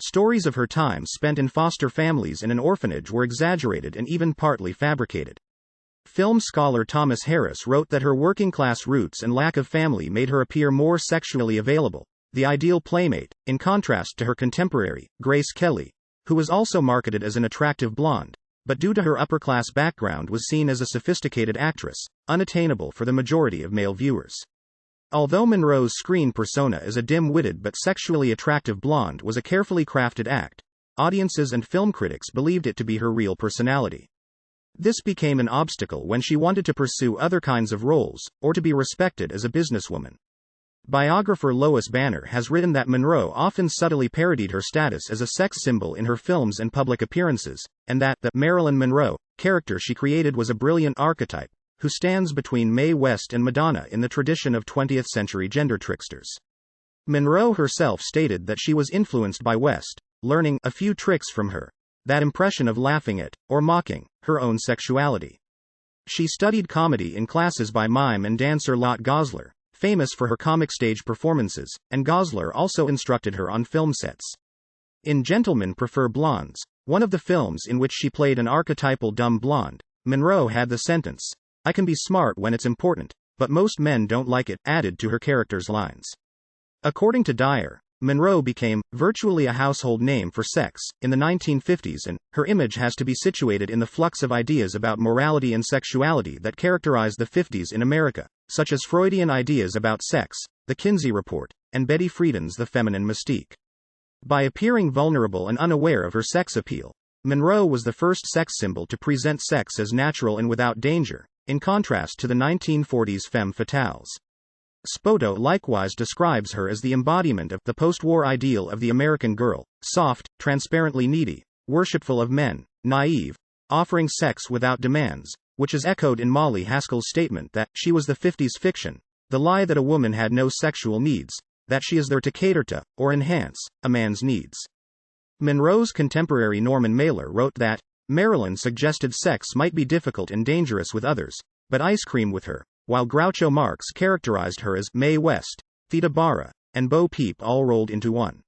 Stories of her time spent in foster families and an orphanage were exaggerated and even partly fabricated. Film scholar Thomas Harris wrote that her working-class roots and lack of family made her appear more sexually available, the ideal playmate, in contrast to her contemporary, Grace Kelly, who was also marketed as an attractive blonde, but due to her upper-class background was seen as a sophisticated actress, unattainable for the majority of male viewers. Although Monroe's screen persona as a dim-witted but sexually attractive blonde was a carefully crafted act, audiences and film critics believed it to be her real personality. This became an obstacle when she wanted to pursue other kinds of roles, or to be respected as a businesswoman. Biographer Lois Banner has written that Monroe often subtly parodied her status as a sex symbol in her films and public appearances, and that the Marilyn Monroe character she created was a brilliant archetype, who stands between Mae West and Madonna in the tradition of 20th-century gender tricksters. Monroe herself stated that she was influenced by West, learning a few tricks from her, that impression of laughing at, or mocking, her own sexuality. She studied comedy in classes by mime and dancer Lot Gosler, famous for her comic stage performances, and Gosler also instructed her on film sets. In Gentlemen Prefer Blondes, one of the films in which she played an archetypal dumb blonde, Monroe had the sentence, "I can be smart when it's important, but most men don't like it," added to her character's lines. According to Dyer, Monroe became virtually a household name for sex in the 1950s, and her image has to be situated in the flux of ideas about morality and sexuality that characterized the 50s in America, such as Freudian ideas about sex, the Kinsey Report, and Betty Friedan's The Feminine Mystique. By appearing vulnerable and unaware of her sex appeal, Monroe was the first sex symbol to present sex as natural and without danger, in contrast to the 1940s femme fatales. Spoto likewise describes her as the embodiment of the post-war ideal of the American girl, soft, transparently needy, worshipful of men, naive, offering sex without demands, which is echoed in Molly Haskell's statement that she was the 50s fiction, the lie that a woman had no sexual needs, that she is there to cater to, or enhance, a man's needs. Monroe's contemporary Norman Mailer wrote that, Marilyn suggested sex might be difficult and dangerous with others, but ice cream with her, while Groucho Marx characterized her as Mae West, Theda Bara, and Bo Peep all rolled into one.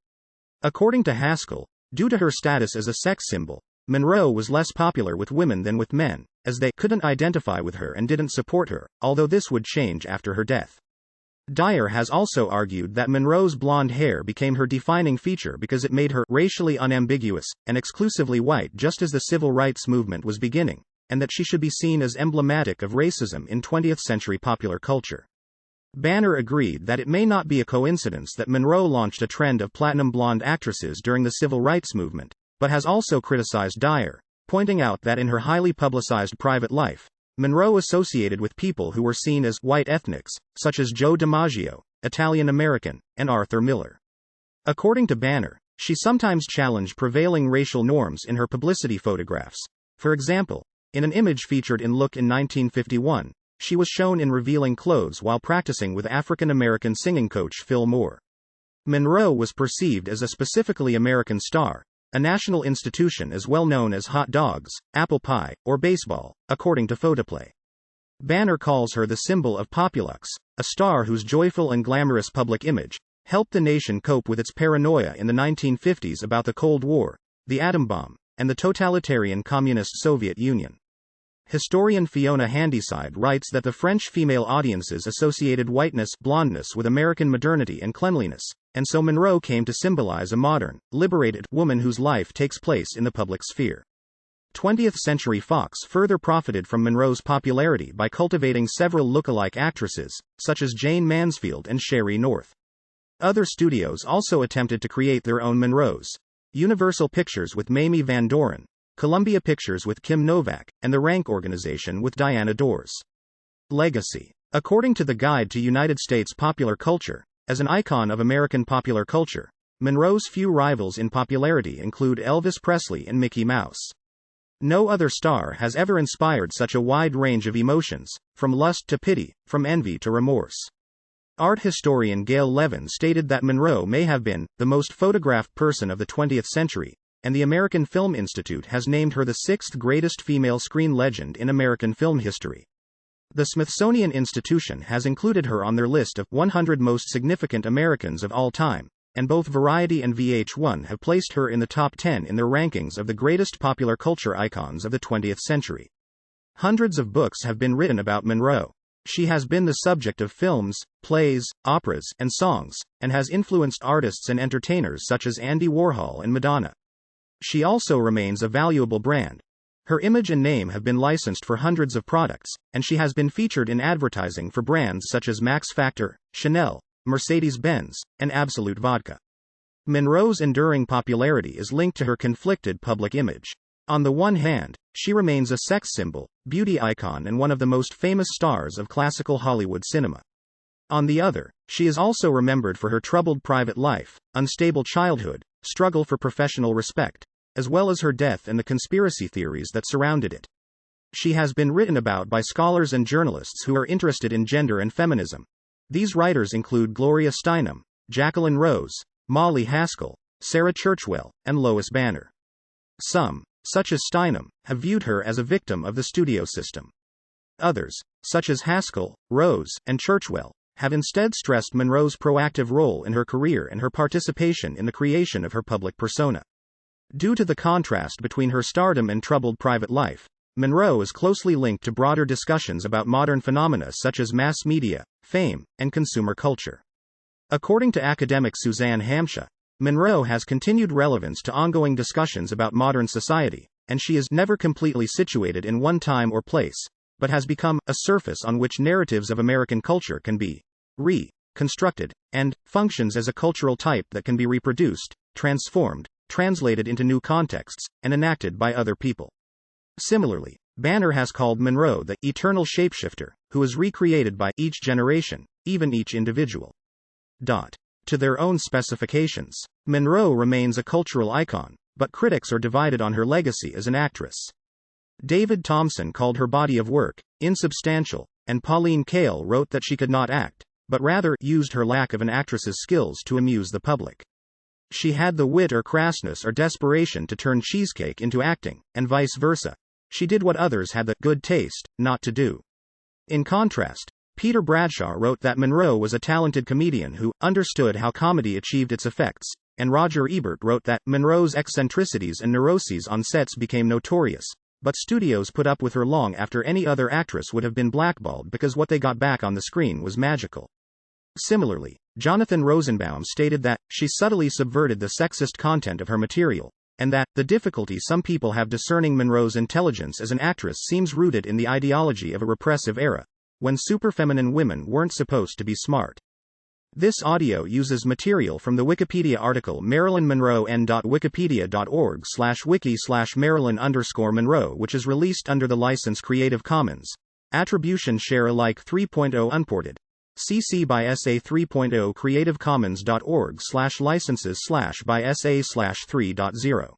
According to Haskell, due to her status as a sex symbol, Monroe was less popular with women than with men, as they couldn't identify with her and didn't support her, although this would change after her death. Dyer has also argued that Monroe's blonde hair became her defining feature because it made her racially unambiguous and exclusively white just as the civil rights movement was beginning, and that she should be seen as emblematic of racism in 20th-century popular culture. Banner agreed that it may not be a coincidence that Monroe launched a trend of platinum blonde actresses during the civil rights movement, but has also criticized Dyer, pointing out that in her highly publicized private life, Monroe associated with people who were seen as white ethnics, such as Joe DiMaggio, Italian-American, and Arthur Miller. According to Banner, she sometimes challenged prevailing racial norms in her publicity photographs. For example, in an image featured in Look in 1951, she was shown in revealing clothes while practicing with African-American singing coach Phil Moore. Monroe was perceived as a specifically American star, a national institution as well known as hot dogs, apple pie, or baseball, according to Photoplay. Banner calls her the symbol of Populux, a star whose joyful and glamorous public image helped the nation cope with its paranoia in the 1950s about the Cold War, the atom bomb, and the totalitarian communist Soviet Union. Historian Fiona Handyside writes that the French female audiences associated whiteness, blondness with American modernity and cleanliness, and so Monroe came to symbolize a modern, liberated woman whose life takes place in the public sphere. 20th Century Fox further profited from Monroe's popularity by cultivating several look-alike actresses, such as Jane Mansfield and Sherry North. Other studios also attempted to create their own Monroes. Universal Pictures with Mamie Van Doren, Columbia Pictures with Kim Novak, and the Rank Organization with Diana Dors. Legacy. According to the Guide to United States Popular Culture, as an icon of American popular culture, Monroe's few rivals in popularity include Elvis Presley and Mickey Mouse. No other star has ever inspired such a wide range of emotions, from lust to pity, from envy to remorse. Art historian Gail Levin stated that Monroe may have been the most photographed person of the 20th century, and the American Film Institute has named her the sixth greatest female screen legend in American film history. The Smithsonian Institution has included her on their list of 100 most significant Americans of all time, and both Variety and VH1 have placed her in the top 10 in their rankings of the greatest popular culture icons of the 20th century. Hundreds of books have been written about Monroe. She has been the subject of films, plays, operas, and songs, and has influenced artists and entertainers such as Andy Warhol and Madonna. She also remains a valuable brand. Her image and name have been licensed for hundreds of products, and she has been featured in advertising for brands such as Max Factor, Chanel, Mercedes-Benz, and Absolute Vodka. Monroe's enduring popularity is linked to her conflicted public image. On the one hand, she remains a sex symbol, beauty icon, and one of the most famous stars of classical Hollywood cinema. On the other, she is also remembered for her troubled private life, unstable childhood, struggle for professional respect, as well as her death and the conspiracy theories that surrounded it. She has been written about by scholars and journalists who are interested in gender and feminism. These writers include Gloria Steinem, Jacqueline Rose, Molly Haskell, Sarah Churchwell, and Lois Banner. Some, such as Steinem, have viewed her as a victim of the studio system. Others, such as Haskell, Rose, and Churchwell, have instead stressed Monroe's proactive role in her career and her participation in the creation of her public persona. Due to the contrast between her stardom and troubled private life, Monroe is closely linked to broader discussions about modern phenomena such as mass media, fame, and consumer culture. According to academic Suzanne Hamsha, Monroe has continued relevance to ongoing discussions about modern society, and she is never completely situated in one time or place, but has become a surface on which narratives of American culture can be reconstructed, and functions as a cultural type that can be reproduced, transformed, translated into new contexts, and enacted by other people. Similarly, Banner has called Monroe the eternal shapeshifter, who is recreated by each generation, even each individual. To their own specifications, Monroe remains a cultural icon, but critics are divided on her legacy as an actress. David Thompson called her body of work insubstantial, and Pauline Kael wrote that she could not act, but rather used her lack of an actress's skills to amuse the public. She had the wit or crassness or desperation to turn cheesecake into acting, and vice versa. She did what others had the good taste not to do. In contrast, Peter Bradshaw wrote that Monroe was a talented comedian who understood how comedy achieved its effects, and Roger Ebert wrote that Monroe's eccentricities and neuroses on sets became notorious, but studios put up with her long after any other actress would have been blackballed because what they got back on the screen was magical. Similarly, Jonathan Rosenbaum stated that she subtly subverted the sexist content of her material, and that the difficulty some people have discerning Monroe's intelligence as an actress seems rooted in the ideology of a repressive era, when superfeminine women weren't supposed to be smart. This audio uses material from the Wikipedia article Marilyn Monroe n.wikipedia.org/wiki/Marilyn_Monroe, which is released under the license Creative Commons. Attribution Share Alike 3.0 Unported. CC by SA 3.0 creativecommons.org/licenses/by SA/3.0